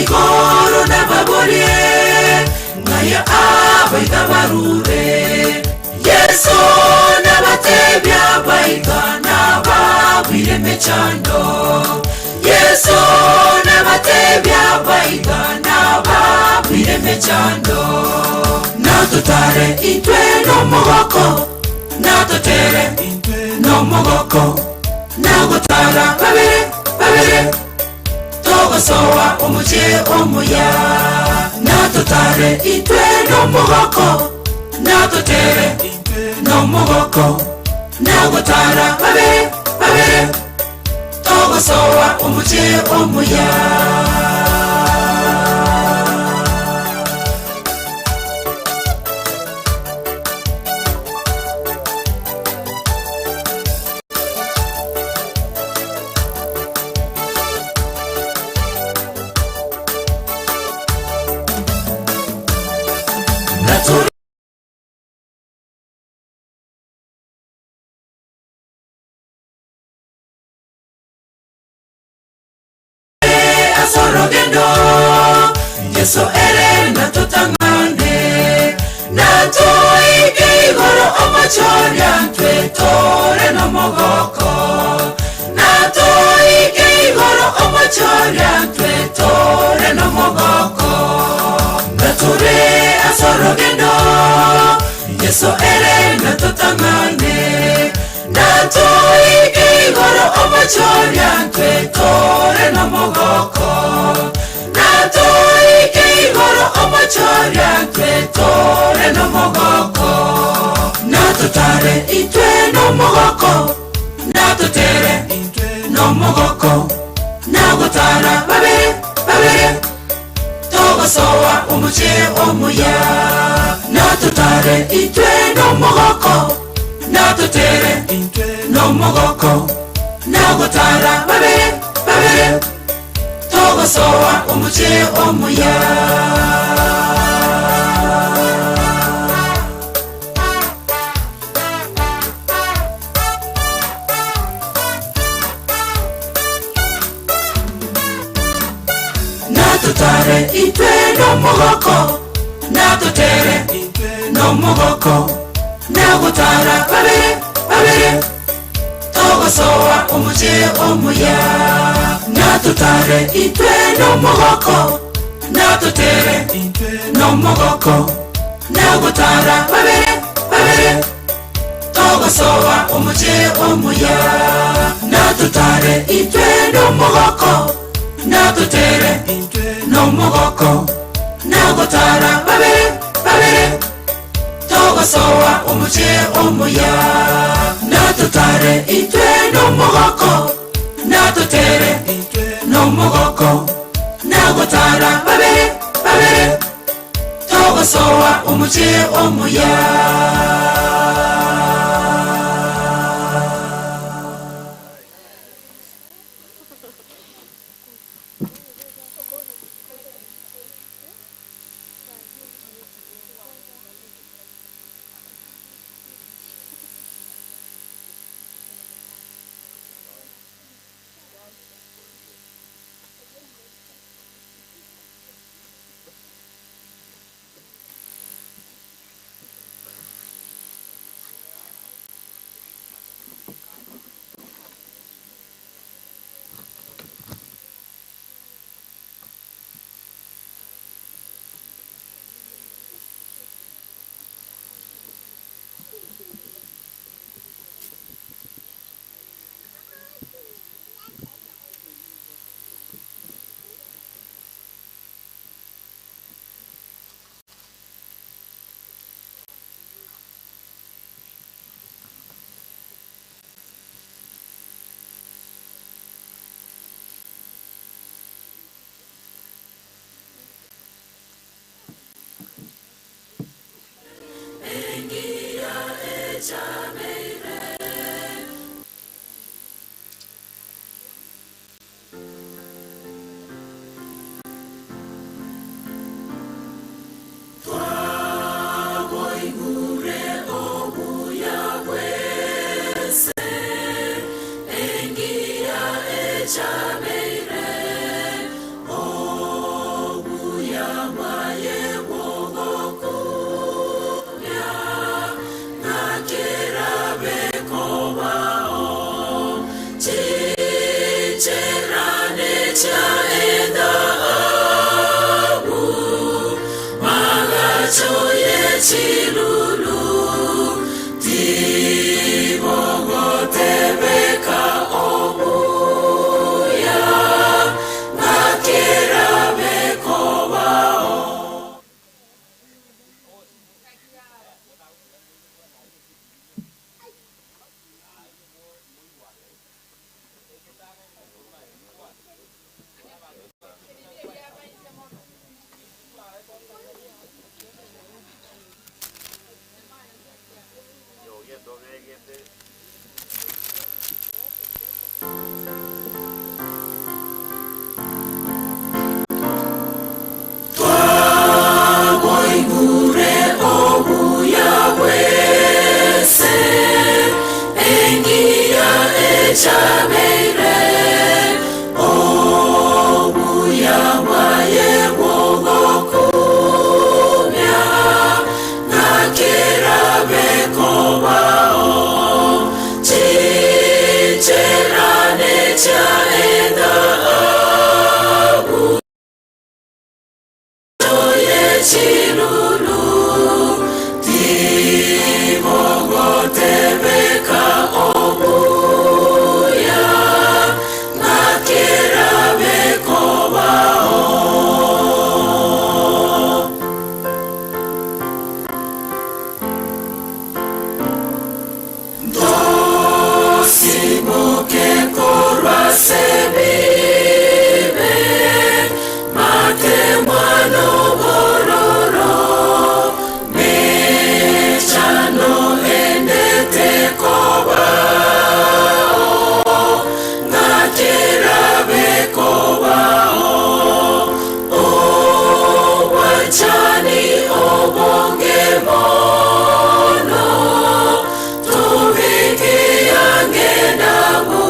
baigoro na baborie ngaya abaitabarure Yesu na batebya baigana babwireme chando Yesu na batebya baigana babwireme chando natutare itwe no mogoko natutere no mogoko nagutara babere togosowa omuje omuya natutare itwe no mogoko natutere no mogoko nagutara babere togosowa omuje omuya Sorogendo Yeso ere natutangane Natoike igoro omachori antwe tore no mogoko Natoike igoro omachori antwe tore no mogoko Nature asorogendo Yeso ere natutangane Natoike igoro omachori antwe tore no mogoko Natoike igoro omachori antwe tore no mogoko Natutare itwe no mogoko Natutere no mogoko Nagutara babere Togosowa omuje omuya Natutare itwe no mogoko Natutere no mogoko Nagutara babere Togosowa omuje omuya Natutare itwe no mogoko Natutere no mogoko Nagutara babere Togosowa omuje omuya Natutare itwe no mogoko Natutere no mogoko Nagutara babere Togosowa omuje omuya Natutare itwe no mogoko Natutere no mogoko Nagutara babere Togosowa omuje omuya Natutare itwe no mogoko Natutere no mogoko Nagutara babere Togosowa omuje omuya chaenda abu magacho yechilulu tibongo tebeka obuya nakera bekobao. Twaboigure obuya bwese engia echabeire obuya bwaye bwogokumya nakera bekobao chicherane chaenda abu yechilulu tibongo tebeka obuya nakera bekobao. Dosiboke korwa sebibe mate mwano bororo mechano endete kobao nakera bekobao owachani obonge mono tubiki yangenamu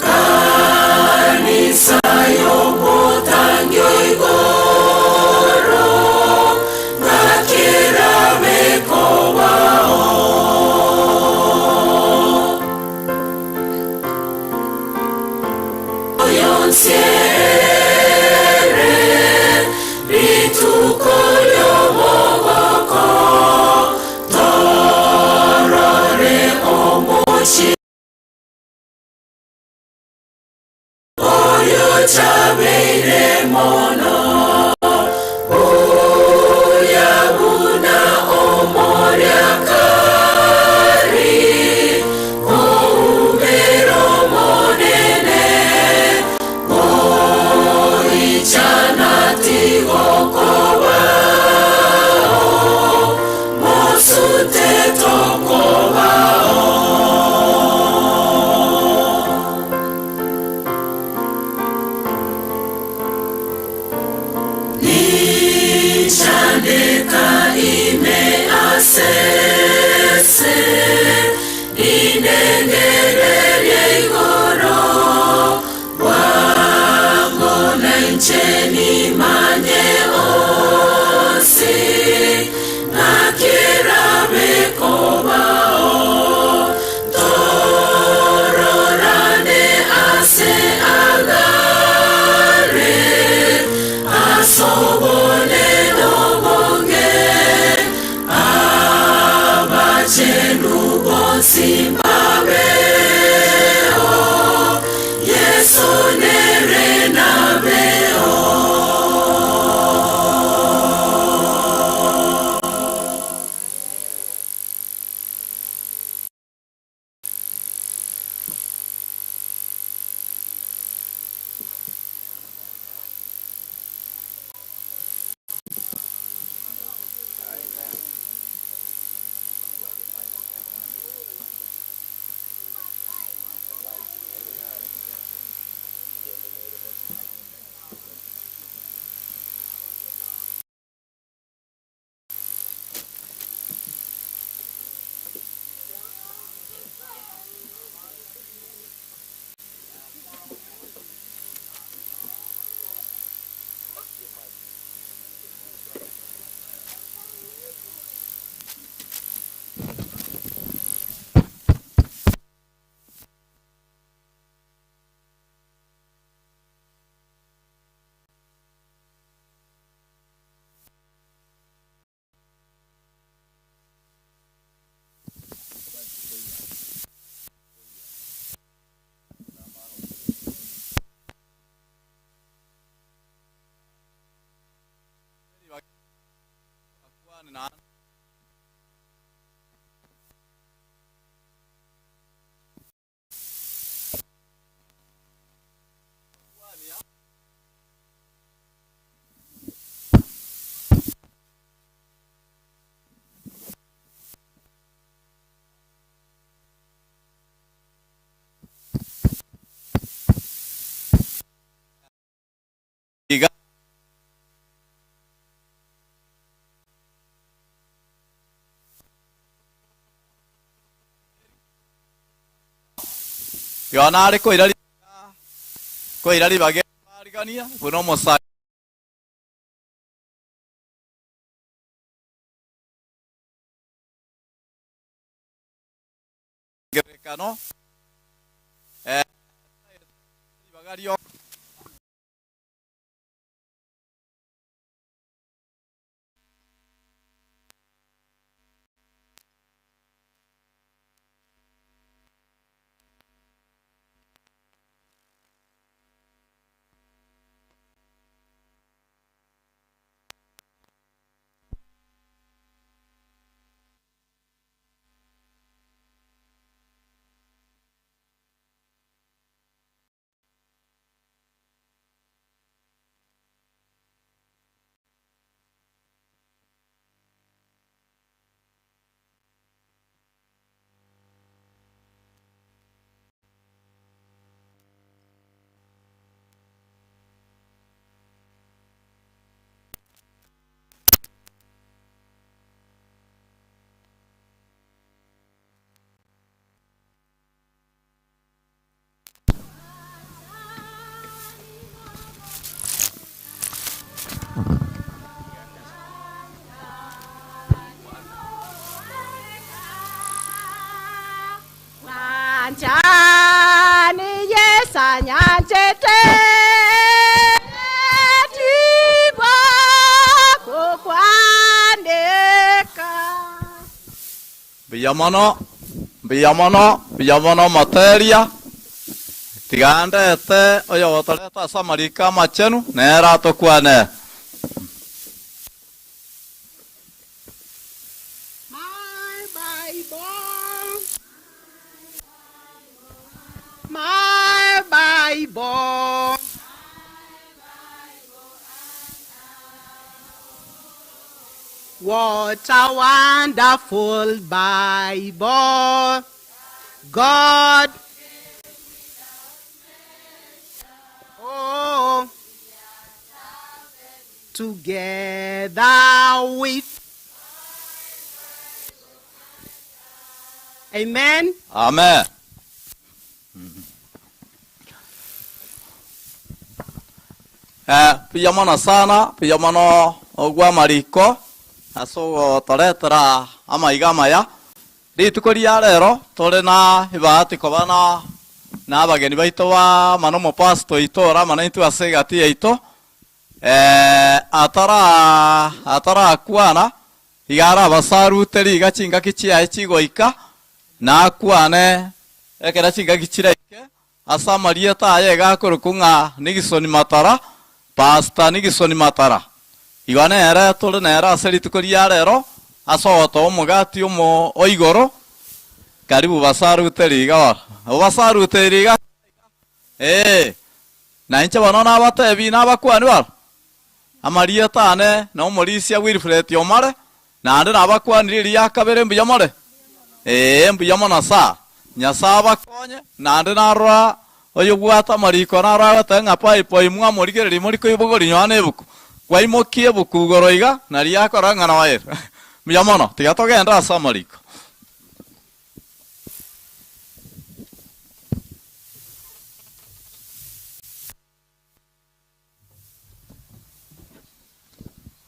kanisa yomotangyo igoro nakera bekobao. Yonsiere rituko yomogoko torore omochi oyo chabeire mono oya buna omoria kari oumero monene oichanati gokobao mosute tokobao. Nichandeka ime asese inengerere igoro wangona ncheni manye osi nakera bekobao tororane ase agare asobone nobonge Yona ari koirari bage arigania buno mosa gerekano bagario Chani yesa nyachete tiba kukwandeka biyamono materia tigandete oyo gotoreta samarika machenu nera tokwane My Bible. What a wonderful Bible. God. Oh. Together with. Amen. Amen. Piyamana sana, piyamano ogwa mariko aso toretera amaiga maya ritukoria rero tore na ibati kobana na abageni baito wa manomo pasto itora mana itu asegati yaito atara kwana igara basaru teri gachinga kichia echigoika na kwane ekera chinga kichireke asa marieta ayega kurukunga nigisoni matara Pasta nigisoni matara igane era tole nera aseri tukoria rero asoto omugati omo oigoro karibu basaru teriga basaru teriga na inche banona abatebi nabakwani bar amaria tane no morisia Wilfred Omare na ande nabakwani ri yakabere mbiyamore mbiyamona sa nyasaba konye na ande narwa oyo gwata mariko nara tanga pai poi mwa morigere moriko ibogori nyane buku kwaimokie buku goroiga nari yakoranga na wae miyamono tigatogenda asa mariko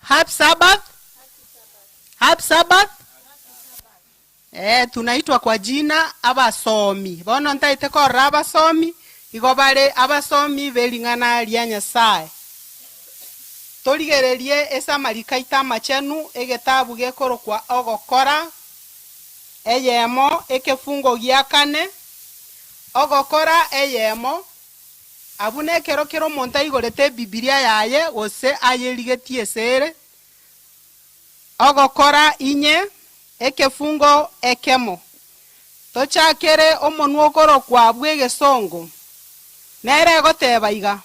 Happy Sabbath. Happy Sabbath. Tunaitwa kwa jina abasomi. Bono ntaite korra abasomi. Igo bare abasomi belingana lya Nyasaye. Torigererie esa marika itama chenu egetabu gekorokwa ogokora eyemo ekefungo gya kane ogokora eyemo abune kero monta igorete Biblia yaye gose ayerigetie sere ogokora inye ekefungo ekemo tochakere omonwa okorokwa bwa egesongo nere egoteba iga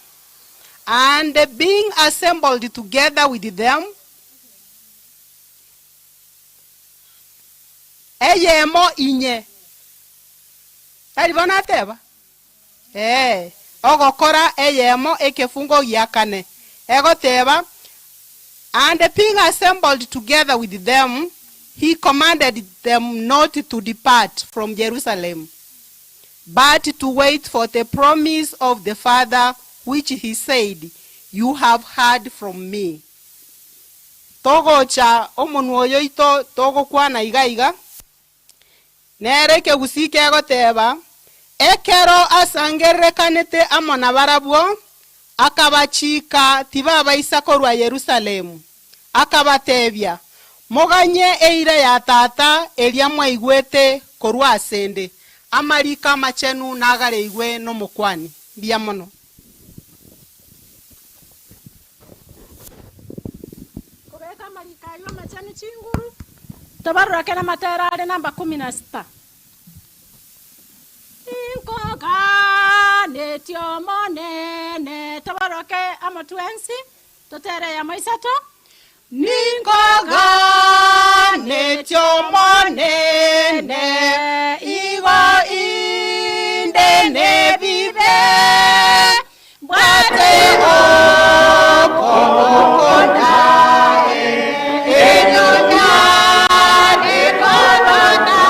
and being assembled together with them eyemo inye taribona ateba ogokora eyemo ekefungo giakane egoteba and being assembled together with them, he commanded them not to depart from Jerusalem, but to wait for the promise of the Father, which he said, you have heard from me. Togo cha omonuoyo ito togo kwana iga nere ke gusike egoteba ekero asangerekanete amona barabwo akabachika tibaba isakorwa Yerusalemu akabatebya moganye eira ya tata eria mwaigwete korwa asende amarika machenu nagare igwe no mukwani bia mono kureka marika yo machenu chinguru tabarura kana matera ale namba 16 Inkoga netio monene tabaroke amotwensi totere ya maisato Ninkoga netio monene igo indene bibe bwate okokona enyonya nekorona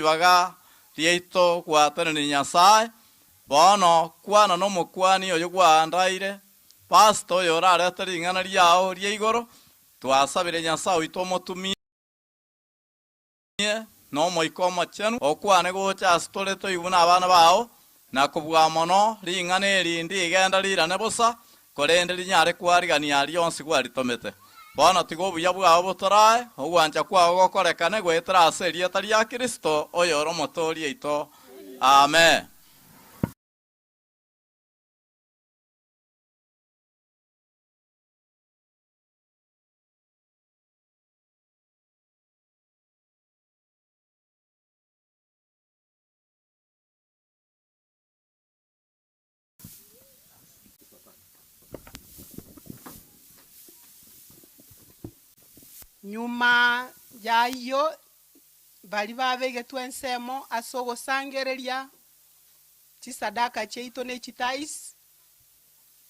baga rieito gwatana ni Nyasaye bono kwana no mukwani oyo gwandaire pastor yo rarete ringana riao rie igoro twasabire Nyasaye wito motumie no moikoma chenu okwane gocha stole to ibuna abana bao na kubwa mono ringana erindi igenda lirane bosa korende linyare kwarigania lionsi gwaritomete bono tiga obuya bwao botorae ogwancha kwao gokorekane gwetera ase erieta ria Kristo oyo ore omotori aito. Amen. Nyuma yayo bali babegetwe ensemo ase ogosangereria chisadaka chiaito na echitaisi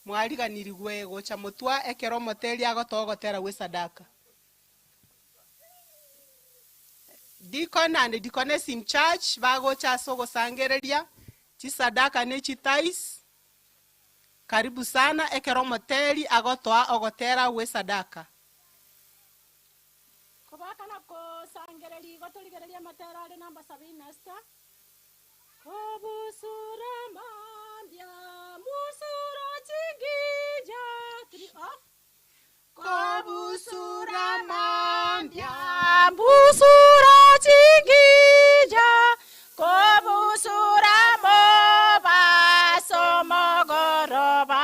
mwariganirigwe gocha motwa ekero omoteri agotogotera gwe sadaka. Deacon and deaconess in church bagocha ase ogosangereria chisadaka na echitaisi. Karibu sana ekero omoteri agotoa ogotera gwe sadaka. Kobakana kosangereri gotoligereria materare namba 76. Kobusura mambia musura chingija 3 off. Kobusura mambia musura chingija. Kobusura moba somogoroba.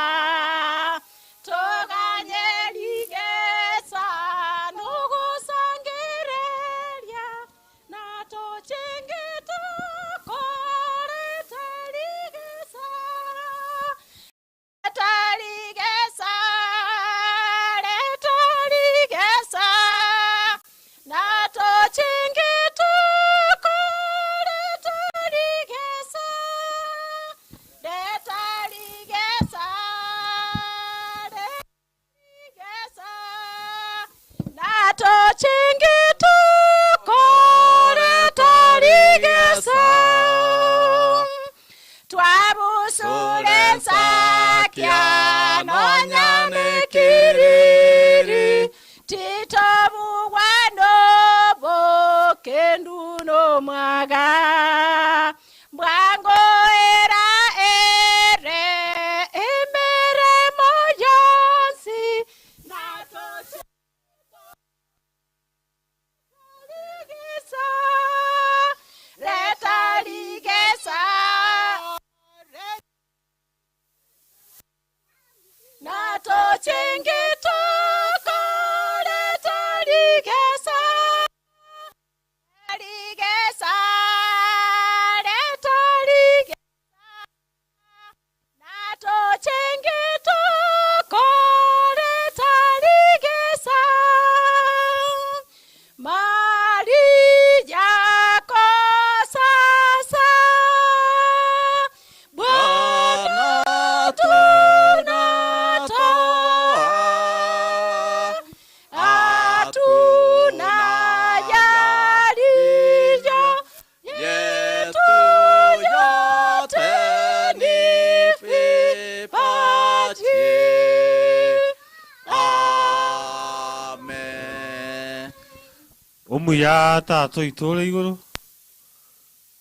Omuya tato itole igoro.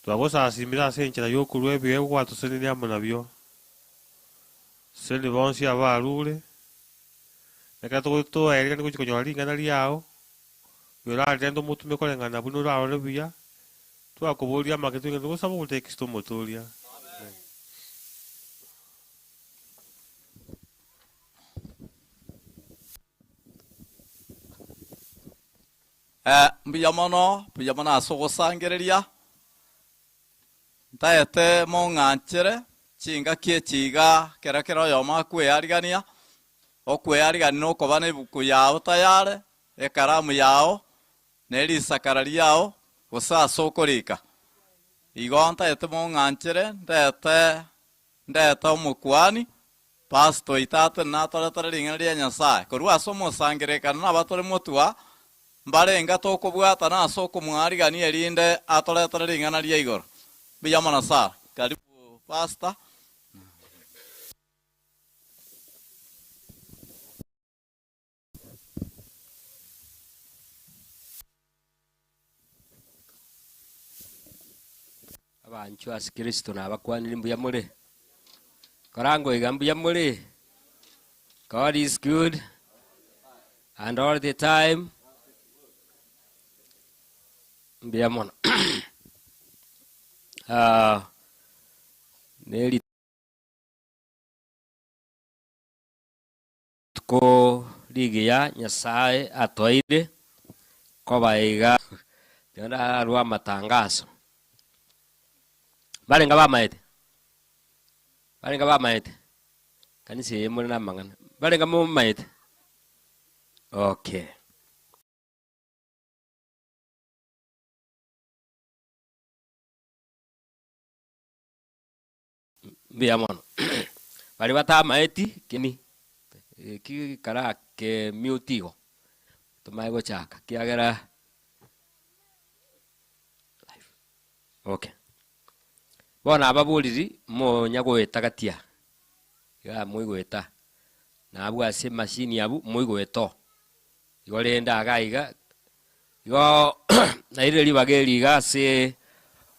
Twagosa simira senchera yokuru ebye gwatu senene amonabyo. Sene bonsi abarure. Nekato to eri ngo chikonyali ngana liao. Yora rendo mutu mekolengana buno rao rebuya. Twakobolia maketu ngo sabo utekisto motolia. Mbuyamono asogosangereria ntaete mong'anchere chinga kie chiga kerakera yoma kweyarigania okweyariganira okoba na ebuku yao tayare ekaramu yao na erisakara riao gose ase okorika igo ntaete mong'anchere ndete omokwani pasto itate natoretore ring'ana ria Nyasaye korwa ase omosangerekano na abatore motwa mbarenga tokobwata na ase okomwarigania erinde atoretore ring'ana ria igoro. Mbuyamono sana. Karibu pastor. Abanchu ase Kristo na abakwanire mbuyamore. Korango iga mbuyamore. God is good and all the time mbia mono neri ko ligia Nyasaye atoire ko baiga tena rwa matangazo barenga ba maete kanisa yemwe na mangana barenga mu maete. Okay. Mbia mono bari bata maeti kini ki kara ke mutigo tomago chaka kiagera. Okay. Bona ababuliri mo nyagweta gatia ya muigweta na abwa se machine yabu muigweto igorenda agaiga igo na ile libageri gase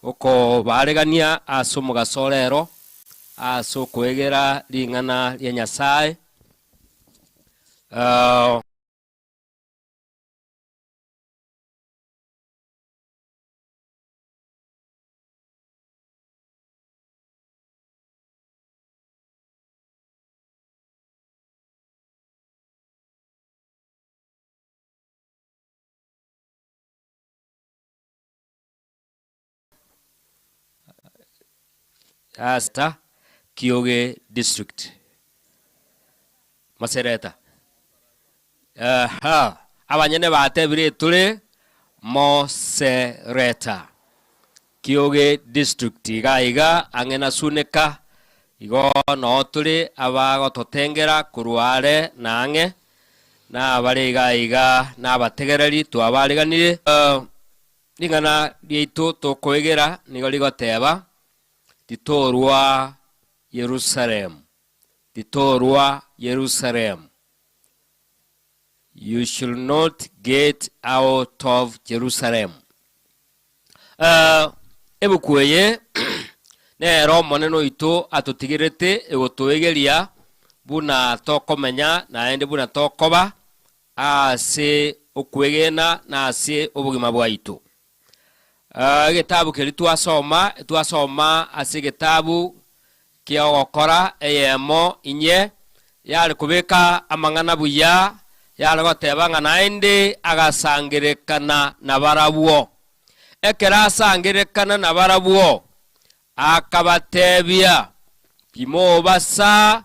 uko baregania asomo gasorero aso kwegera lingana lya Nyasaye. Asta Kioge district Masereta abanyene batebire tule Mosereta Kioge district igaiga angena suneka igo no tule abago totengera kurware nange na abaregaiga na bategereri twabariganire ningana liito tokwegera nigo ligoteba titorwa Jerusalem. Titorwa Jerusalem. You should not get out of Jerusalem. Ebukweye nero moneno ito atotigirete egotoegeria buna tokomenya na ende buna tokoba ase okwegena na ase obugima bwaito. Gitabu kiri twasoma ase gitabu kia gokora eyemo inye yali kubeka amangana buya yali goteba ngana ende agasangirekana na barabuo ekera asangirekana na barabuo akabatebia pimo basa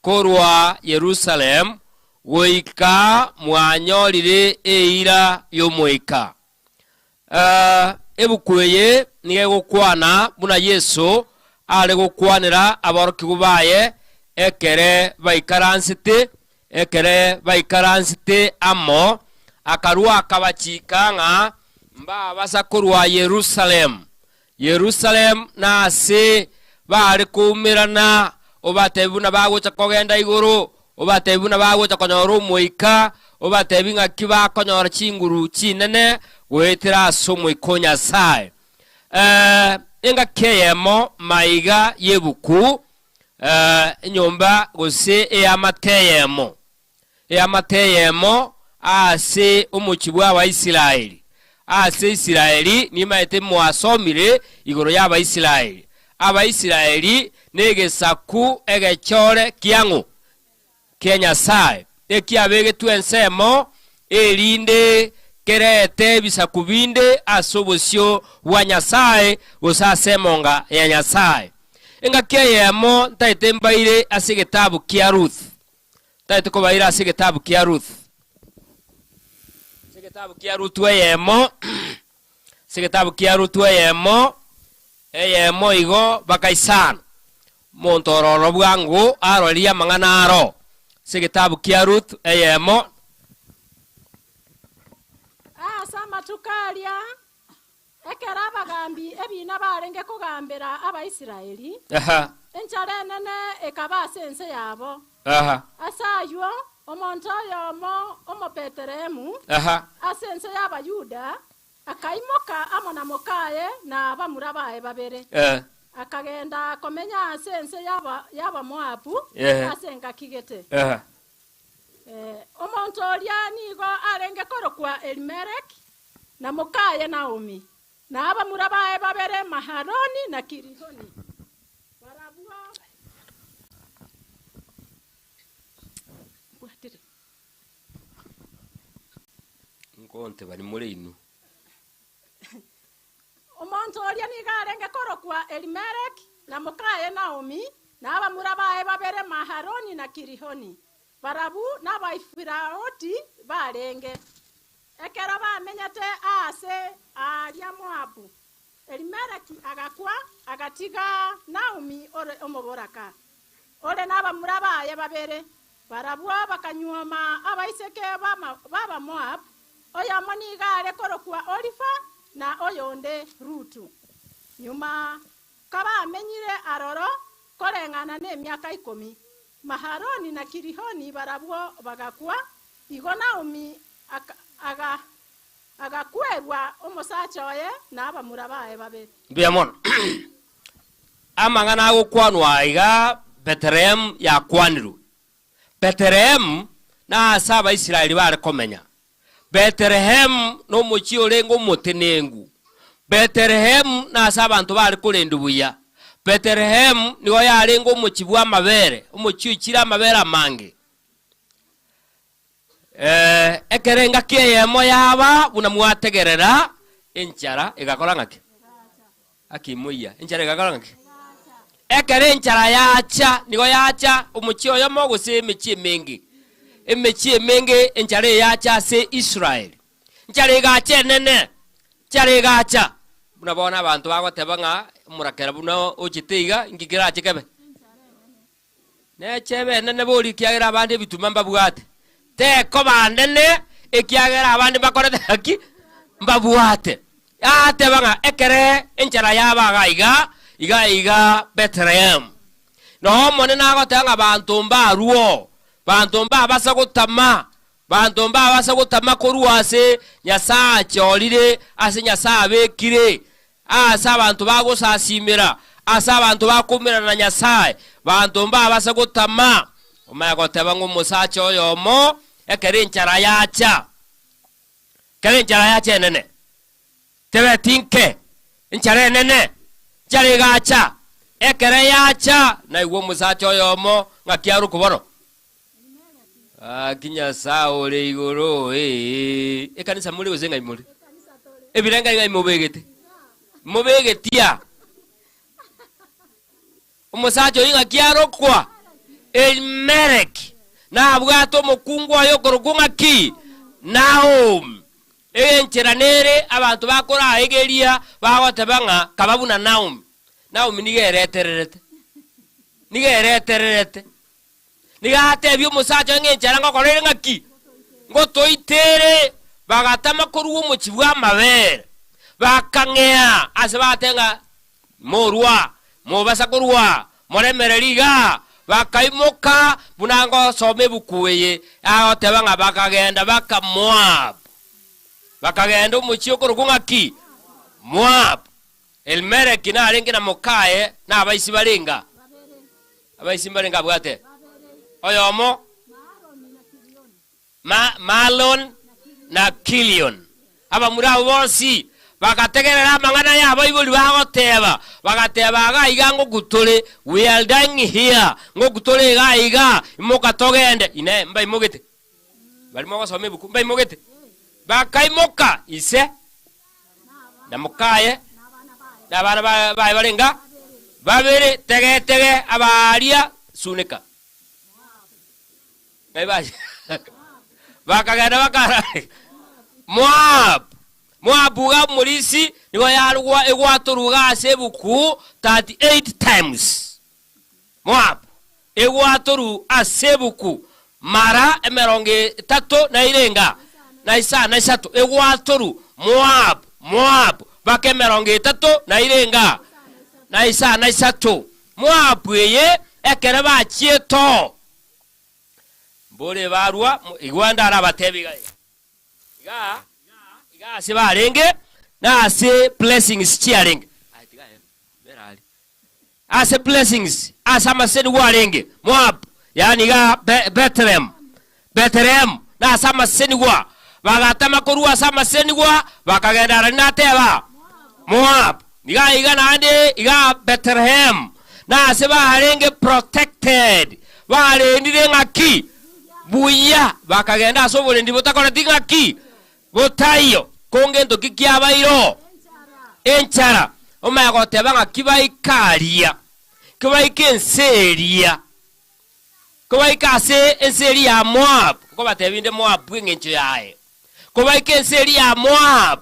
korwa Jerusalem goika mwanyorire eira yomoika. Ebukweye niye gukwana buna Yesu ale gukwanira aboroki gubaye ekere baikaransite amo akarua akabachikanga mba basa kurwa Jerusalem na se bari kumirana obatebuna bagocha kogenda iguru obatebuna bagocha konyora umuika obatebinga kiba konyora chinguru chinene wetira somo ikonya sai enga keyemo maiga yebuku nyomba gose eyamateyemo ase umuchibwa abaisiraeli ase Isiraeli nimaete mwasomire igoro ya abaisiraeli negesaku egechore kiangu Kenya sai ekiabege tuensemo elinde kerete bisakubinde asobosyo wa Nyasaye gosasemonga ya Nyasaye enga keyemo ntaite mbaire ase gitabu kia Ruth ntaite kobaira ase gitabu kia Ruth eyemo igo bakaisana montororo bwangu aroria mangana aro ase gitabu kia Ruth eyemo sama tukalia ekera abagambi ebina barenge kugambira abaisiraeli enchara nene ekaba sense yabo asayo omonto yomo omopeteremu asense y'abayuda akaimoka amona mokaye na bamurabaye babere akagenda komenya asense yaba Moabu asenga kigete omonto oria nigo arenge korokwa Elimelek na mukaye Naomi na abamura bae babere Mahaloni na Kirihoni barabua bwatire nkonte bari muri inu omonto oria nigo arenge korokwa Elimelek na mukaye Naomi na abamura bae babere Mahaloni na Kirihoni barabu na baifiraoti barenge ekero bamenyete ase aria Moabu Elimeleki agakwa agatiga Naomi ore omoboraka ore n'abamura baye babere barabu bakanyuma abaiseke baba Moab oyo moniga korokwa Olifa na oyonde Rutu nyuma kaba amenyire aroro korengana n'emyaka 10 Mahaloni na Kirihoni barabu bagakwa igo Naomi agakwerwa omusacha oye n'abamura bae babere biamon amangana gukwanwa iga Bethlehem ya kwaniru Bethlehem na asaba Israeli bare komenya Bethlehem no muchi orengo mutenengu Bethlehem na asaba abantu bare kurendu buya Bethlehem niwo yarengo muchibwa amabere umuchi ukira amabere amange ekerenga kiyemo yaba buna mwategerera enchara igakora ngake akimuya enchara igakora ngake ekere enchara yacha nigo yacha umuchi oyo moguse emichi mengi enchara yacha se Israel enchara igacha nene enchara igacha buna bona abantu bagotebanga murakera buna ochiteiga ngikira chikebe ne chebe nene boli kiagira abandi bituma mbabwate teko bandene ekiagera abandi bakorete haki mbabuate ate banga ekere enchara yabaga iga Bethlehem no mone nagotanga bantu mbaruo bantu mbabasa gutama koruase nyasa cholire ase nyasa bekire asa abantu bagusasimira asa abantu bakumira na nyasaye bantu mbabasa gutama omaya goteba ngumusacha oyomo ekere enchara yacha nene tebe tinke enchara nene chari gacha ekere yacha na iwo musacha oyomo ngakiaru kubono kinya saole igoro ekanisa muri uzenga imuri ebirenga ngai mubegetia umusacha oyinga kiaro kwa Elimelek na abwato mukungu ayo korugunga ki Naomi enchera nere abantu bakora egeria bagotebanga kababuna Naomi nigeretererete nigatebyo musacha ngenchera ngokorere ngaki ngotoitere bagatama koruwo muchibwa amabere bakangea ase batenga morwa mobasa korwa moremereriga bakaimoka bunango some bukuye agotebanga bakagenda baka Moab bakagenda umuchi okorugunga ki Moab Elimelek na arengi na mukaye na abaisi barenga bwate oyomo Malon na Kilion abamura bonsi bakategerera amangana yabo ibuli bagoteba bagateba ga igango gutole we are dying here ngo gutole ga iga imoka togende ine mba imogete bali mo basome buku mba imogete bakaimoka ise na mukaye na bana barenga babere tege abaria sunika ngai baje bakagenda bakara Moabu mulisi nigo yarugwa egwaturuga asebuku 38 times Moab egwaturu asebuku mara emeronge 3 na irenga na isa na isatu egwaturu Moab bakemeronge 3 na irenga na isa na isatu Moab ye ekere bachieto bole barwa igwanda arabatebiga iga se barenge na se blessings cheering ase blessings asa maseni warenge Moab yani ga Bethlehem na sama senigwa bagatama korua sama senigwa bakagenda na teba Moab iga nande iga Bethlehem na seba harenge protected wale ndire ngaki buya bakagenda sobole ndi botakora tingaki botayo kongendo kikiabairo enchara omago tebanga kibaikaria kibakenseria kibaikase enseria Moab ko batebinde Moab bwengencho yae kibaikenseri ya Moab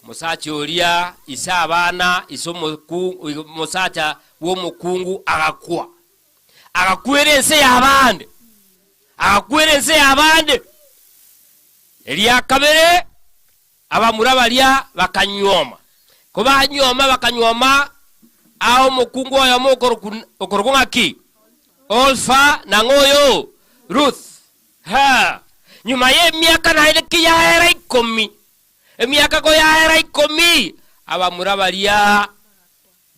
musachoria isabana isomoku musacha wo mukungu agakwa agakwerense yabande Elia kabere abamurabalia bakanyoma kubanyoma bakanyoma aho mukungu oyo mukorokunga ki Olfa na ngoyo Ruth ha nyuma ye miaka na ile kiya era 10 emiaka ko ya era 10 abamurabalia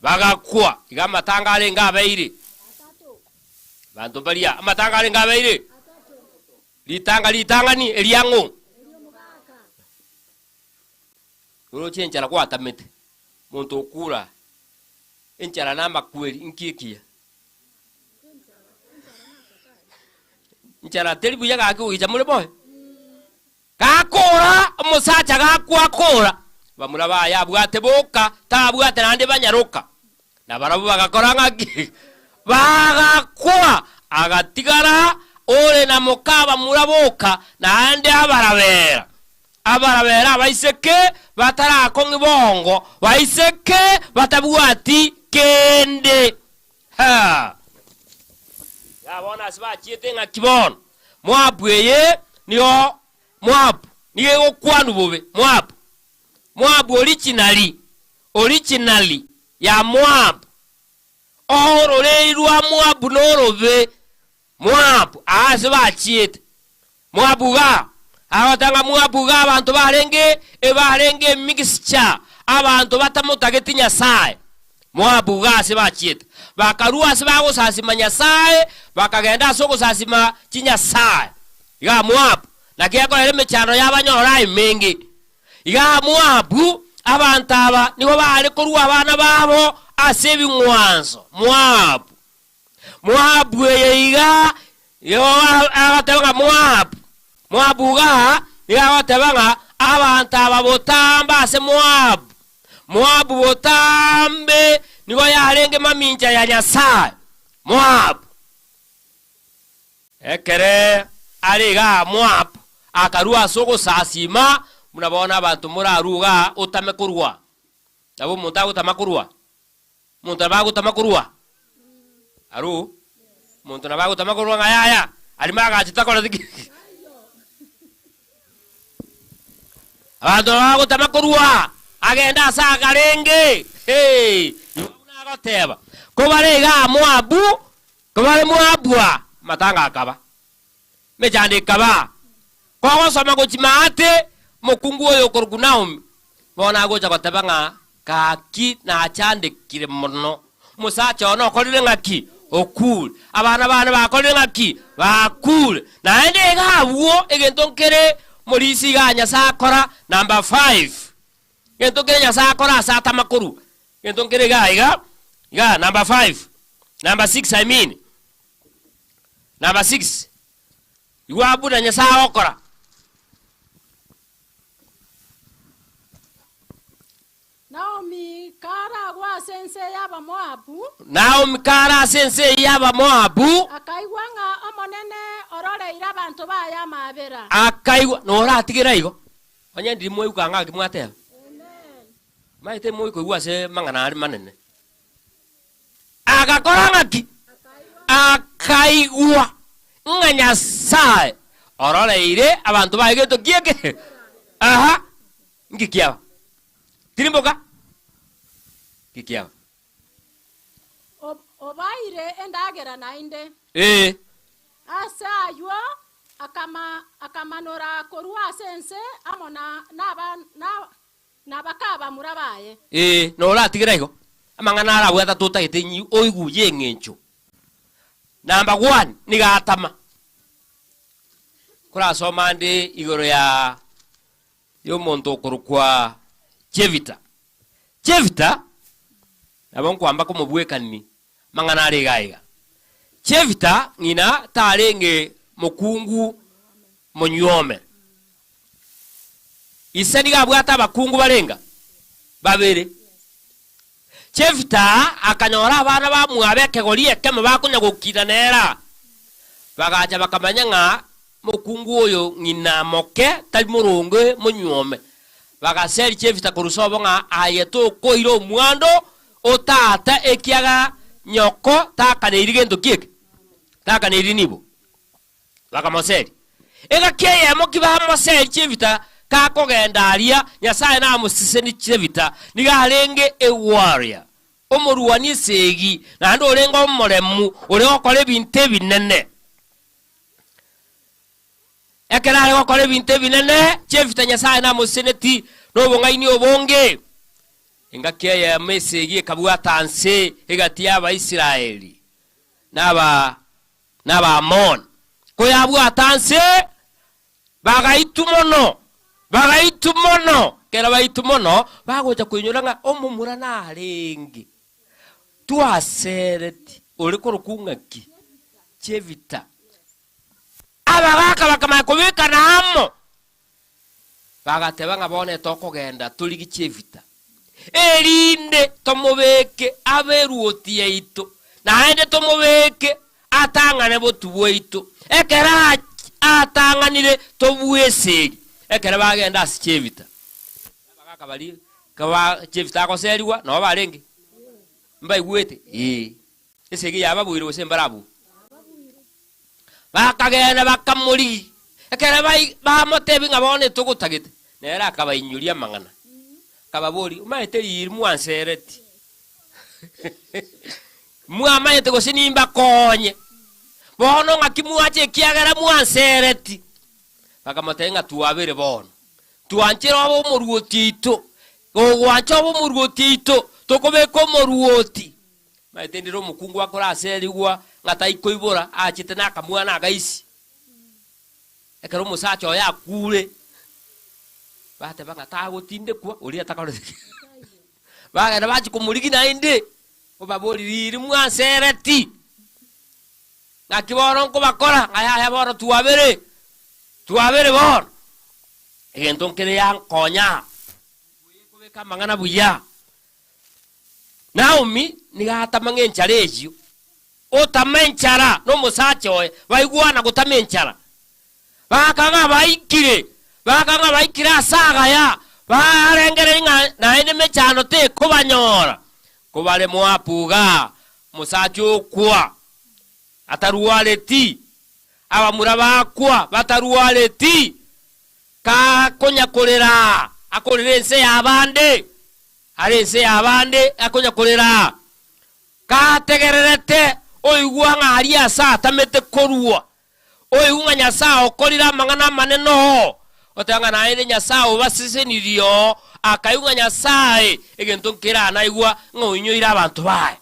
bagakwa igamatangale ngabeire bantu balia amatangale ngabeire litangani eliango ulo chenchara kwa tamete muntu okura enchara na makweli inkikia enchara teribu yaga akiuja mule boy kakora musacha gakwa kora bamuraba yabwate boka tabwate nande banyaruka na barabu bagakora ngaki bagakwa agatigara ole na mukaba muraboka na ande abarabera baiseke batara kongibongo baiseke batabwati kende ha yabona siba chiete nga kibon Moab ye niyo Moab niyo kwanu bobe Moab originally ya Moab oro leirwa Moab norobe Moab asiba chiete Moabuga abatanga Moabuga abantu barenge mixture abantu batamutageti nyasaye Moabuga asiba chiete bakarua asiba gusasima nyasaye bakagenda sogusasima kinyasaye iga Moab nakiako eleme chano yabanyora imengi iga Moabu abantaba nibo bari korua abana babo asebi ngwanzo Moabu iga yo abatanga Moabuga iga abatanga abantaba botamba ase Moabu botambe nigo yarenge maminja ya nyasaye Moab ekere ariga Moab akarua soko sasima munabona abantu muraruga utamekurwa abo muntago tamakurwa muntabago tamakurwa aru muntu nabago tamakurwa ngayaya alimaga chitakora diki abantu bago tamakurwa agenda sakarenge unagoteba kobarega Moabu kobare Moabwa matanga akaba mejande kaba kwa soma gochimate mukungu oyo korugunaum bona gocha gotabanga kaki na achande kire mono musacha ono kolire ngaki okul abana bakolire ngaki bakul na ende gawo egentonkere morisi ganya sakora number 5 gentonkere nya sakora sata makuru gentonkere ga number 5 number 6 I mean number 6 iwabu na nya sakora Naomi kara wa sense yaba Moabu akaiwanga omonene orore ira bantu baya mabera akaiwa nora atigira igo onye ndi moyo kanga kimwate amen maite moyo ko se mangana ari manene agakora ngaki akaiwa nganya sai orore ire abantu baye to kieke aha ngikia tirimboka kikia obaire endagera nainde asa yo akamanora korua sense amona na bakaba murabaye no ratigira igo amangana ara bwata tutagite nyi oigu yengencho number 1 ni gatama kurasoma ndi igoro ya y'omuntu okurukwa Jefita abon kwamba ko mubwekani mangana ari gaiga Jefita ngina tarenge mukungu munyome isani gabwata bakungu barenga babere Jefita akanyora abana bamwabeke goriye keme bakunya gukiranera bagaja bakamanya nga mukungu oyo ngina moke tali murunge munyome bagaseri Jefita kurusobo nga ayeto koiro mwando otata ekiaga nyoko takaneri gento kieke takaneri nibo bakamoseri ega keye mokiba moseri Jefita kakogendaria Nyasaye na musiseni Jefita nigarenge e warrior omuruwani segi na ndo orenga omoremu ore okole binte binene ekera ore okole binte binene Jefita Nyasaye na museneti nobongaini obonge engakeye mesegi kabwatanse egati aba Israeli naba Amon ko yabwatanse bagaitumono kera baitumono bagoja kwinyuranga omumura na arenge tuasereti uri kurukungaki Jefita abagaka bakama kubika namo bagateba ngabone tokogenda tuligi Jefita erinde tomubeke aberuoti yaito naende tomubeke atangane botuweito ekera atanganire tobueseri ekera bagenda asi Jefita bagaka bali kawa Jefita akoseriwa no barenge mbai gwete esegi yababwire ose mbarabu bakagenda bakamuri ekera bamotebi ngabone tugutagite nera akabayinyuria mangana kababori umayeteri irimu ansereti muamayete gosinimba konye bono ngakimuache kiagara muansereti bakamotenga tuabere bono tuanchero abo muruotito ogwancho abo muruotito tokobeko muruoti mayetendiro mukungu akora aserigwa ngata ikoibora achite na kamwana agaisi ekero musacho ya kule bate banga tagotinde kwa uri atakore baga bachi kumurigi na inde obabori riri mwansereti ngakiboro nko bakora ngaya boro tuabere boro egento nkere yankonya kubeka mangana buya Naomi nigata mangenchara ejo otamenchara no musacho baigwana gutamenchara bakanga baikire asaga ya barengere na ene mechano te kubanyora kubale mwapuga musacho kwa atarualeti abamura bakwa batarualeti ka konya kolera akolerense yabande arense yabande akonya kolera ka tegererete oigwa ngari asa tamete korua oigwa Nyasaye okorira mangana maneno otanga na ene Nyasaye basisenirio akayunga Nyasaye egento nkera naigwa ngoinyoira abantu bae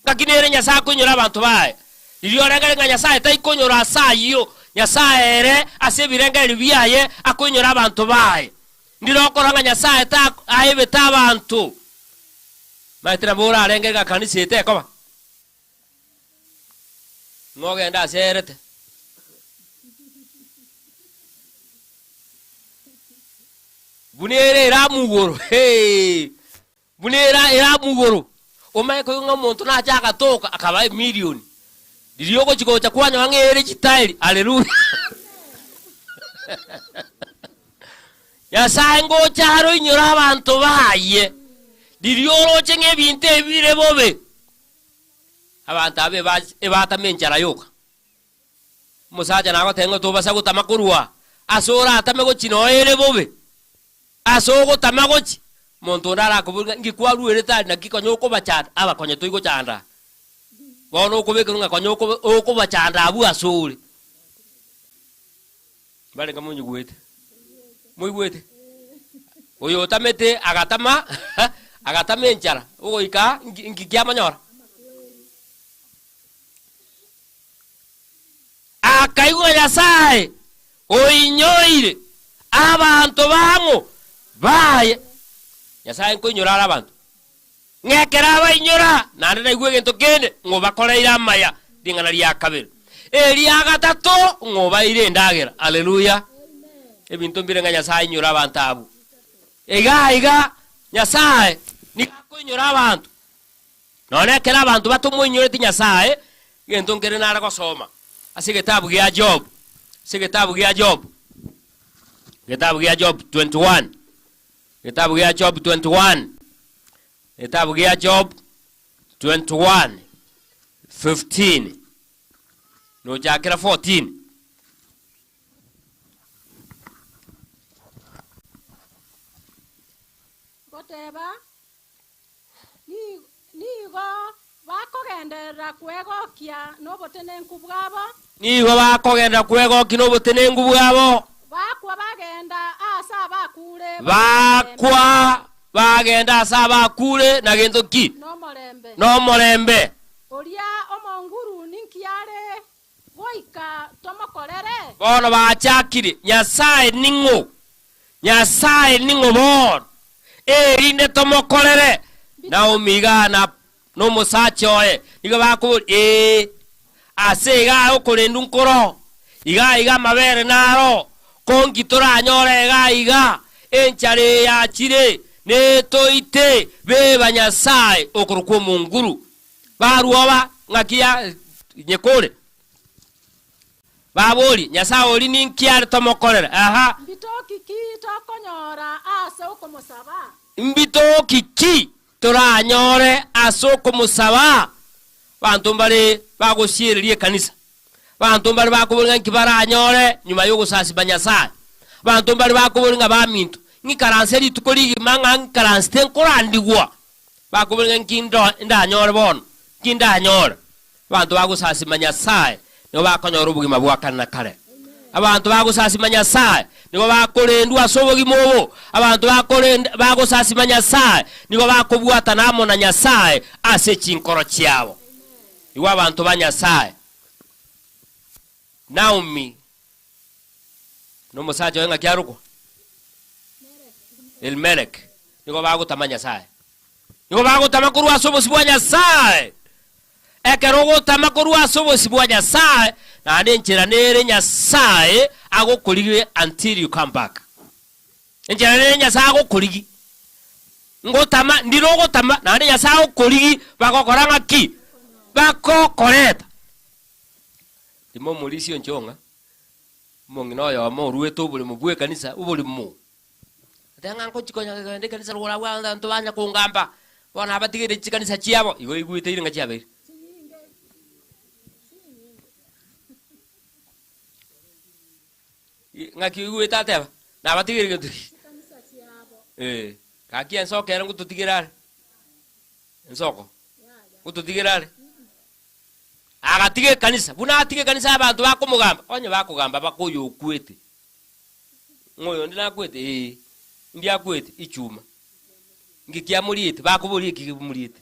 ngakinere Nyasaye kunyora abantu bae irio renga Nyasaye taikonyora asayo Nyasaye ere asebirenga libiaye akunyora abantu bae ndiro koranga Nyasaye ta aibe tabantu maitra bora renga kanisa ete koba ngogenda serete bunere ramugoro bunera iramugoro omaye ko ngomuntu na chaka toka akaba milioni diriyoko chiko cha kwanya wangere chitaili haleluya Nyasaye ngo charo inyora abantu baye diriyoro chenge binte bire bobe abantu abe batamenchara yoka musaja nako tengo tobasa gutamakurwa asora atamego chinoere bobe asogo tamagochi muntu ndara kubuga ngikwaruere tari nakikonyoko bachanda abakonye toigo chanda bono kubeka nga konyoko oko bachanda abu asore bale ngamunyu gwete muigwete oyo tamete agatama agatamenchara oika ngikiamanyora akaigo Nyasaye oinyoire abantu bamo baye Nyasaye nkoinyora abantu ngekera abainyora nande naigwe gento kende ngobakoreire amaya dingana lya kabiri elia gatatu ngobaire ndagera haleluya ebintu mbirenga Nyasaye nyora abantu abu iga Nyasaye nikakoinyora abantu none kera abantu batumwinyorete Nyasaye gento ngere nara gosoma ase gitabu gya Job gitabu gya Job 21 Gitabu gya Job 21 Gitabu gya Job 21 15 no jakira 14 Goteba nigo bakogenderera kwegokia nobotenenku bwabo nigo bakogendera kwegokia nobotenenku bwabo bakwa bagenda asa bakure bagenda asa bakure na gento ki no morembe oria omonguru ninkiare goika tomokorere bono bachakire Nyasaye ningo bon erinde tomokorere na omigana no musachoe nigo bakubur ase iga okurendu nkoro iga mabere naro kongi toranyore iga enchare ya chire netoite beba Nyasaye okurukwo munguru baruoba ngakia nyekore babori Nyasaye oli ninkiare tomokorera aha mbitoki ki tokonyora ase okomusaba mbitoki ki toranyore ase okomusaba bantu mbare bagosiererie kanisa bantu mbare bakuburinga nkibaranyore nyuma yo gusasiba Nyasaye bantu mbare bakuburinga bamintu ngikaranseri tukori manga nkaranste nkorandigwa bakuburinga nkindo ndanyore bono kindanyore bantu bagusasiba Nyasaye nibo bakonyora ubugima bwakana kare abantu bagusasiba Nyasaye nibo bakorendwa sobogimo obo abantu bagusasiba Nyasaye nibo bakobwata namo na Nyasaye ase chinkoro kyabo iwa abantu ba Nyasaye Naomi no musaja wenga kyaruko Elimelech niko bagutama Nyasaye niko bagutama kurwa sobo sibwa Nyasaye ekerogo tamakurwa sobo sibwa Nyasaye na ande nchira nere Nyasaye agokurige until you come back nchira nere Nyasaye agokurigi ngotama ndirogo tama na ande Nyasaye agokurigi bakokoranga ki bakokoreta Timo mulisio nchonga mongino ya morueto buli mubwe kanisa ubuli mu atanga nko chikonya ndeka kanisa rwala bwa nto banya kungamba bona abatigire chikanisa chiabo igo igwite iringa chiabe ngaki igwite ateba na abatigire getu kanisa chiabo kaki ensoke era ngututigirare ensoko ngututigirare agatige kanisa buna atige kanisa abantu bakomugamba onye bakugamba bakoyo okwete ngoyo ndina kwete ndia kwete ichuma ngikia muriete bakuburi iki muriete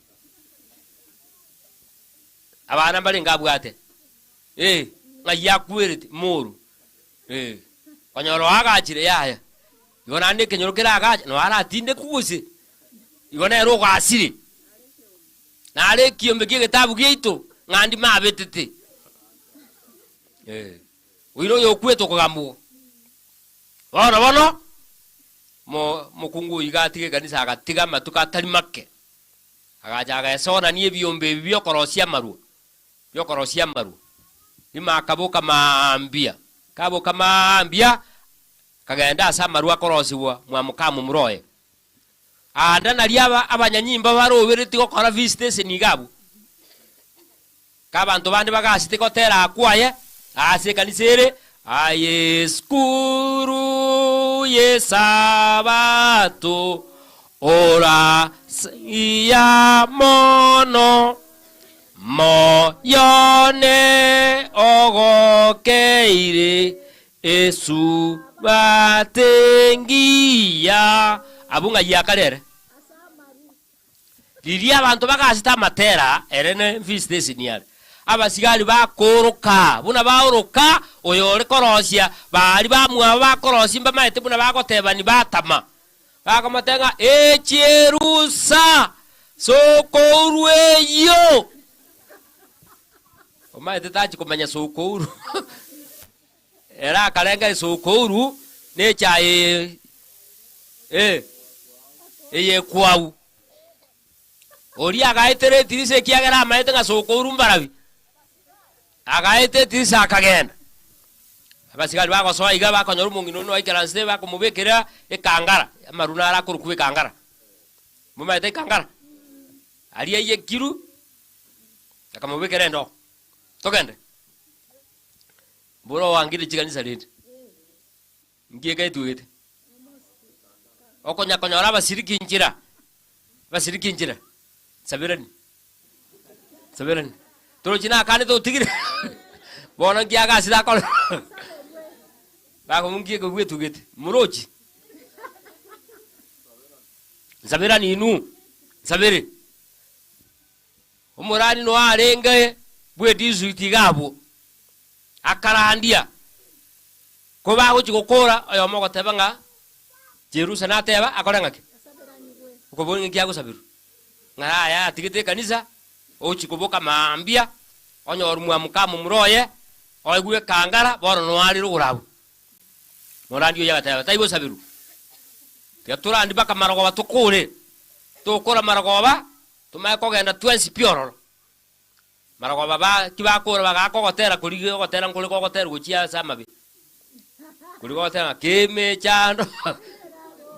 abana bali ngabwate ngaya kwete moru onyoro agachire yaya yona ndike nyorokera agacha no ara tinde kugusi yona ero gasire na ale kiyombe gitabu gito ngandi mabetete wiro yokweto kugambo bono mukungu igatige kanisa agatiga matuka atari make agajaga esona nie byombe byokorosia maru imakaboka maambia kaboka maambia kagenda asa maru akorosiwa mwamukamu muroye andana liaba abanyanyimba barobereti gokora visitation igabu kabantu bandi bagasite kotera akwaye ase kanisere ayeskuru yesabato ora ya mono moyone ogokeire esu batengia abunga yakarere liria abantu bagasita matera erene visitation yale abasigari bakuruka buna bauruka oyo ori korosia bari bamwa bakorosia mbamaete buna bagotebani batama bakamotenga echerusa sokouru eyo omaete tachi kumenya sokouru era kalenga sokouru necha eye kwau ori agaitere tirise kiagera amaete nga sokouru mbarabi agaete tirisa akagenda abasigari bagosoa iga bakonyoru mungino no aikaransite bakomubekera ekangara amaruna ara kurukuwe kangara mumaete kangara ali eye kiru akamubekera ndo togende boro wangire chikanisa lete ngiye kaituwete okonya konyora basiriki njira sabirani torojina kane to tigire bona ngiya gasida kol bako mungiye ko wetu gete murochi sabirani inu sabiri umurani no arenge bwe dizu itigabo akarandia ko bago chigokora ayo mogo tebanga Jerusalem ateba akorangake uko bonge kiago sabiru ngara ya tigite kanisa o chikoboka maambia onyor muamukamu muroye oiguye kangara bono no ari rugurabu morandio ya teba taibo sabiru yatura andi baka maragoba tukure tukora maragoba tumaye kogenda 20 piororo maragoba ba kibakora bagakogotera kurige gotera ngule kogotera guchia samabi kurigotera keme chando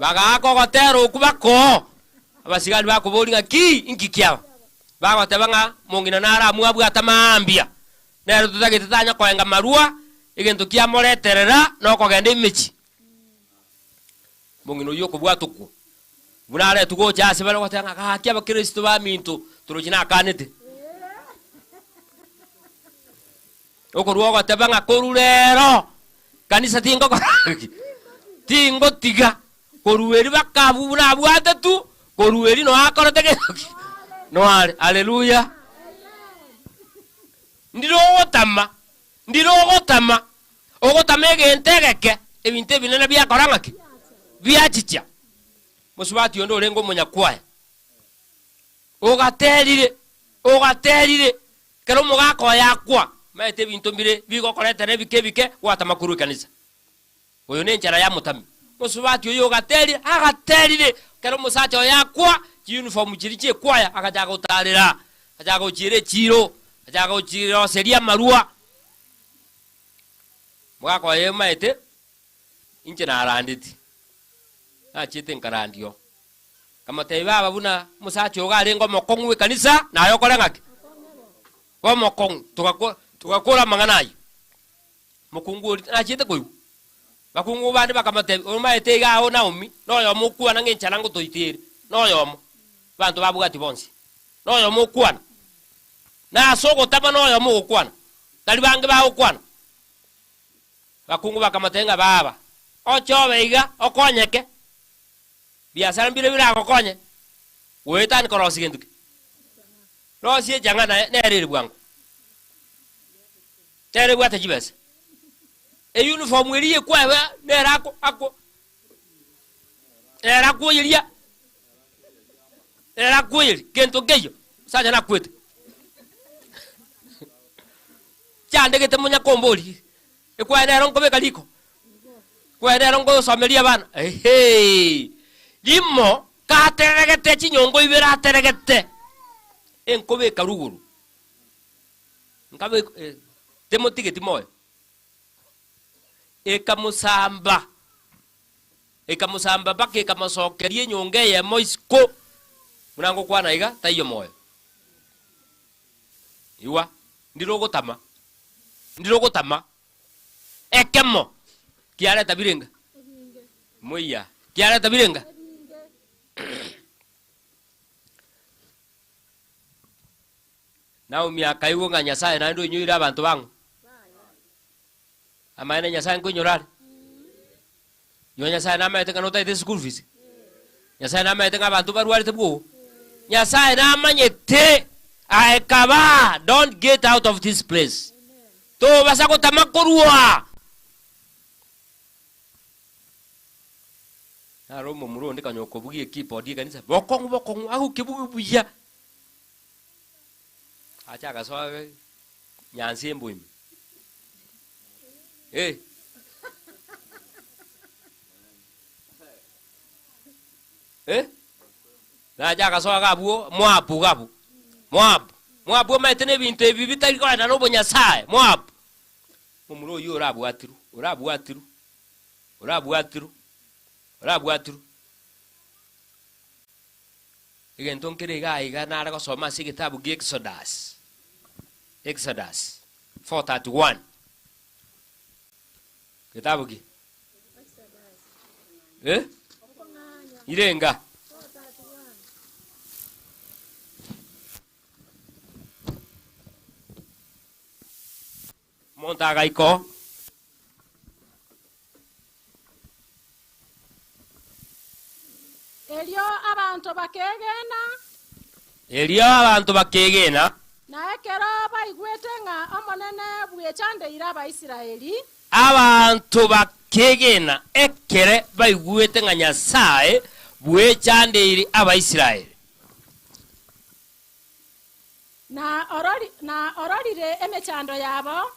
bagakogotera ukubako abasigari bakubolinga ki inkikiawa bagotebanga mungina nara muabu atamambia nero tutagite tanya koenga marua igento kia moreterera no kogenda imichi mungino yoko bwatuku bunare tugo chase balo gotanga ka kia ba Kristo ba mintu turujina kanete oko ruogo tebanga korurero kanisa tingo tiga korueri bakabu buna bwatatu korueri no akorotege no haleluya ndiro gotama ogotamege ntegeke ebinte binene bya korangake byachicha musubati yondo rengo munya kwaya ogaterire kero mugako yakwa maete bintu mbire bigo koretere bikebike watamakuru kanisa oyo ne njara ya mutami musubati oyo agaterire kero musacho yakwa uniform chiriche kwaya akajaga utarira akajaga uchire chiro akajaga uchiro seria marua mugako ye maete inche na aranditi achite nkarandio kama teiba babuna musacho garengo mokongwe kanisa na yokora ngake kwa mokong tukakora manganayi mukungu achite koyu bakungu bandi bakamate omaete ga ona omi no yo mukwa nange ncharango toitire no yo bantu babugati bonsi no yo mukwana na soko tama no yo mukwana kali bange ba ukwana bakungu bakamatenga baba ocho beiga okonyeke biasara mbire bira akokonye wetani korosi genduke rosi janga na nerere bwangu tere bwata jibese e uniform eriye kwa nera ako era kuyiria era kuyiri kento geyo saja na kwete chande gete munya komboli e kwa nera nkobe kaliko kwa nera ngo somelia bana limo kateregete chinyongo ibera teregete enkobe karuguru nkabe demotigeti moyo ekamusamba bake kamasokerie nyonge ye moisko munango kwana iga taiyo moyo iwa ndirogotama ekemo kiara tabirenga moya kiara tabirenga nao miaka iwo nga Nyasaye na ndo nyuira abantu bangu amaene Nyasaye nkunyorare yo Nyasaye na maete kanota ite school fees Nyasaye na maete abantu barwari tebuo Nyasaye na manyete Aekaba, don't get out of this place. To basako tamakorua. Aromo muro ndika nyokobugie kipo di kanisa. Bokong aku kibugu buya. Acha kasoa nyansi mbuimi. Na jaga soa gabu Moabu. Moabu maitene bintu ebi bitari kwa na robo nyasaye. Moabu. Mumuro yo rabu atiru. Igen tonkere ga na ara soma si kitabu gi Exodus 4:31. Kitabu gi Irenga Montaga iko Elio abantu bakegena na ekero baigwete nga omonene bwechandeire Abaisiraeli abantu bakegena ekere baigwete nga Nyasaye bwechandeire Abaisiraeli na ororire emechando yabo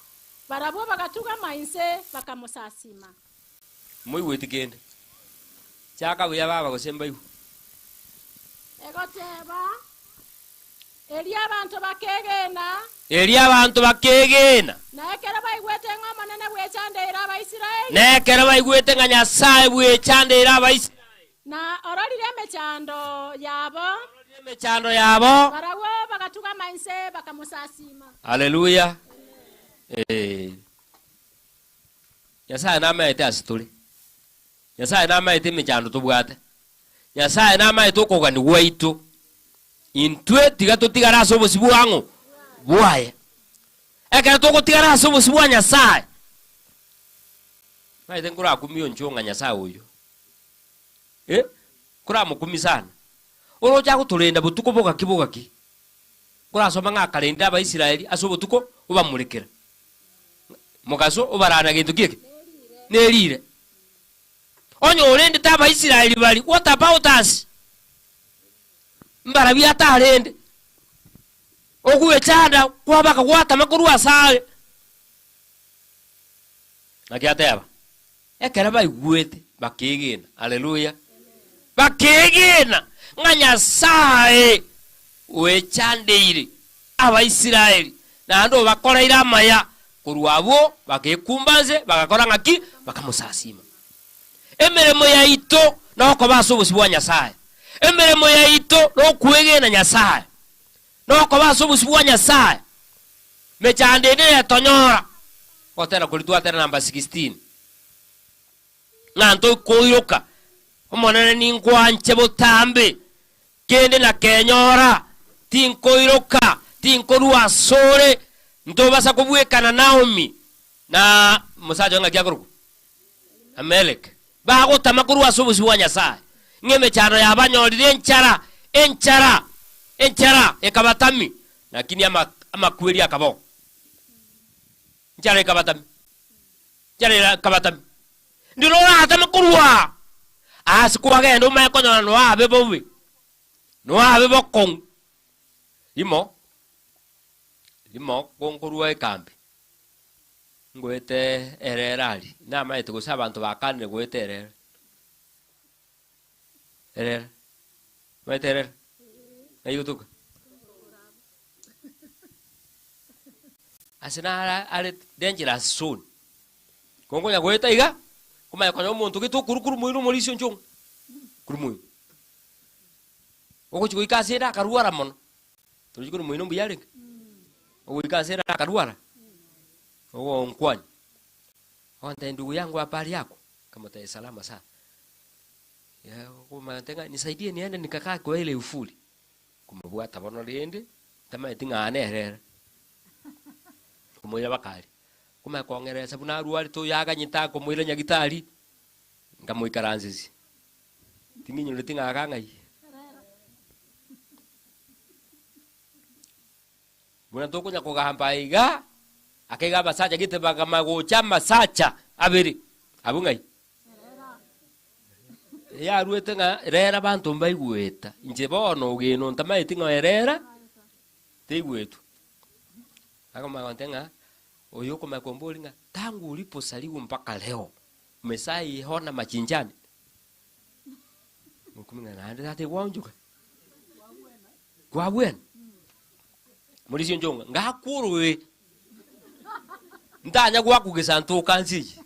barabo bagatuga mainse bakamusasima muigwete kende chaka buya baba gosemba ihu egoteba Eli abantu bakegena na ekero baigwete nga omonene bwechandeire Abaisiraeli nekero baigwete nga Nyasaye bwechandeire Abaisiraeli na ororire emechando yabo barabo bagatuga mainse bakamusasima. Haleluya. Nyasaye namaete asituli. Nyasaye namaete emechando tubwate. Nyasaye namaete okogani waitu. Intwe tiga tutigara ase obosibu bwango bwaye. Ekero togotigara ase obosibu bwa Nyasaye. Maite nkura kumio nchonga Nyasaye oyo. Kura mukumi sana. Oroja kuturenda butuko boga ki. Kura soma nga kalenda Abaisiraeli ase obutuko obamurekera. Mugaso obarana gintu kike. Nerire. Onyo orende ta Abaisiraeli bali. What about us? Mbara biata arende. Okuwechanda kwabaka kwata makuru asale. Nakiateba. Ekera baigwete bakegena. Haleluya. Bakegena nga Nyasaye wechandeire Abaisiraeli na ndo bakoraira amaya kurwabo bakekumbaze bagakora ngaki bakamusasima. Emeremo ya ito noko basobusi bwa Nyasaye. Emeremo ya ito nokwegena Nyasaye. Noko basobusi bwa Nyasaye. Mechandene ya tonyora. Otera kulitua tena namba 16. Nanto koiroka. Omonene ninkwanche botambe. Kende na kenyora. Tinkoiroka. Tinkorua sore. Ntobasa kubweka na Naomi. Na musaja nga kiakuruku. Amelek. Bago tamakurua sobusi bwa Nyasaye. Ngeme chano ya banyolire enchara. Ekabatami. Lakini ama kweli akabo. Enchara ekabatami. Ndilora hata makurua. Asikuwa gendo makono no abebowe. No abebokong. Limo konkurua ekambi. Ngwete ererali. Na maite kusaba abantu bakane ngwete erera. Erera. Maite erera. Ayutuka. Asina ale dangerous zone. Kongonya ngwete iga. Kuma yakonya omuntu gitu kurukuru muiru molisio nchong. Kurumuyo. Oko chiko ikasera karuara mono. Tulijiko muino mbiyalenga. Oko ikasera karuara. Oko nkwani. Onta ndugu yangu habari yako kama tae salama sana. Ya kuma tenga nisaidie niende nikakaa kwa ile ufuli. Kumubwata bono liende tama etinga anerera. Kumoya bakali. Kuma kongereza buna ruari to yaga nyita ko mwile nyagitari ngamuikaranzizi tinginyo letinga akangai Buna tukunya kugahamba iga akega basacha gite baga magocha masacha abiri abungai ya ruete nga rera bantu mbaigweta inje bono ugino ntamaiti ngo erera teigwetu akoma wantenga oyo koma kombolinga tangu uliposaliwa mpaka leo umesai hona machinjani mukuminga na ande tate wanjuka kwa bwen muri njonga ngakuruwe ndanya gwakugesa ntoka nziji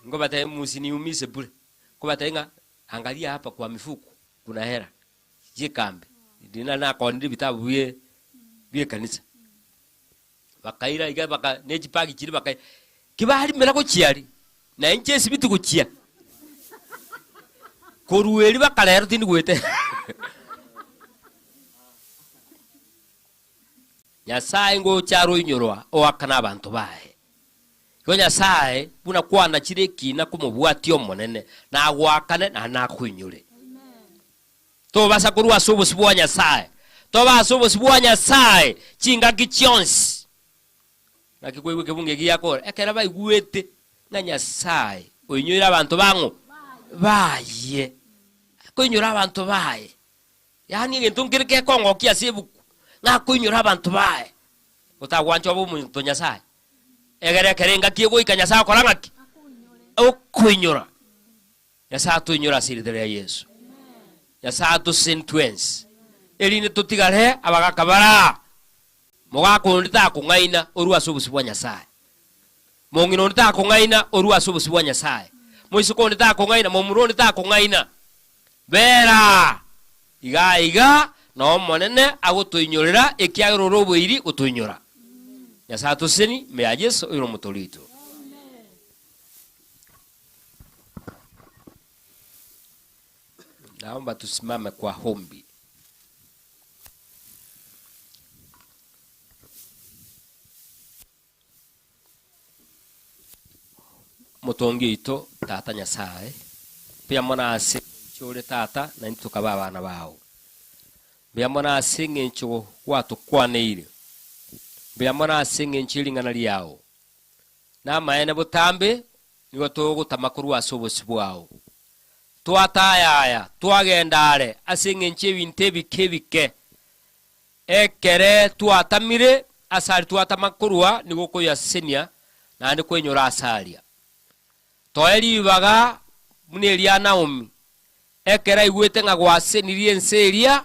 ngobata musini umise bure kubatenga angalia hapa kwa mifuko kuna hera jikambe dina na kondi bitabu bie kanisa bakaira iga baka neji pagi chiri baka kibali mera ko chiari na inche sibitu ko chia korueli bakalero tindi gwete Nyasaye ngo cyaro inyorwa o akana abantu bae ko Nyasaye buna kwana kireki na kumubwati omonene na gwakane na nakwinyure to basa kurwa sobo sibwa Nyasaye to basobo sibwa Nyasaye chinga kichonsi na kikwewe kebunge giyako ekera baigwete na Nyasaye oinyura abantu bango baye ko inyura abantu bae yani ngentungirike kongo kiasibu na kuinyura abantu bae utagwancho bo muntu Nyasaye egere kerenga kiego ikanyasa korangaki o kuinyura Nyasaye tuinyura siridere ya Yesu Nyasaye tu sentence elini tutigare abagakabara mogako ndita kungaina orua sobusibwa Nyasaye mongino ndita kungaina orua sobusibwa Nyasaye moisiko ndita kungaina momuro ndita kungaina bera iga no monene agutuinyorera ekiagiro roboiri utuinyora Nyasaye tuseni me Yesu iro mutolito naomba tusimame kwa hombi mutongito tata Nyasaye pia mona ase chole tata na nituka abana bawo biamona asinge ncho watu kwaneire biamona asinge nchilingana liao na maene butambe nigo tugutamakuru asobosibwao twatayaya twagendare asinge nchebinte bikebike ekere twatamire asari twatamakurwa nigo ko yasenia na ndi kwenyora asaria toeri baga munelia Naomi ekera igwete ngagwasenirie nseria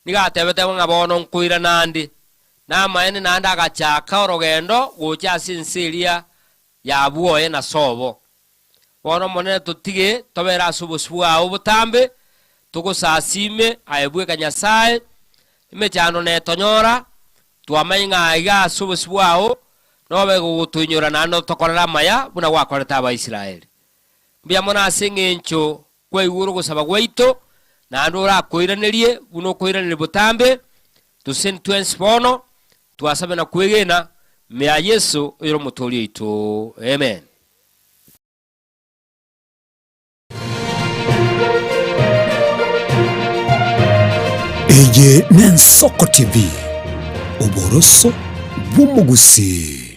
nigatebete ngabono nkuira nandi na maene nanda agachaka orogendo gocha sinseria ya buoye na sobo bono monene tutige tobera asubusubwa obutambe tugusasime ayebwe Nyasaye imechano netonyora twamenga iga asubusubwa nobe gutunyora nano tokorera maya buna gwakoreta Abaisiraeli mbiamona asingencho kwa iguru gusaba gwaito na ndora koiranerie buno koiranire butambe tusentwense bono twasabe na kwegena me Yesu iro mutoli ito amen. Ege Nensoko TV Oboroso Bumugusi.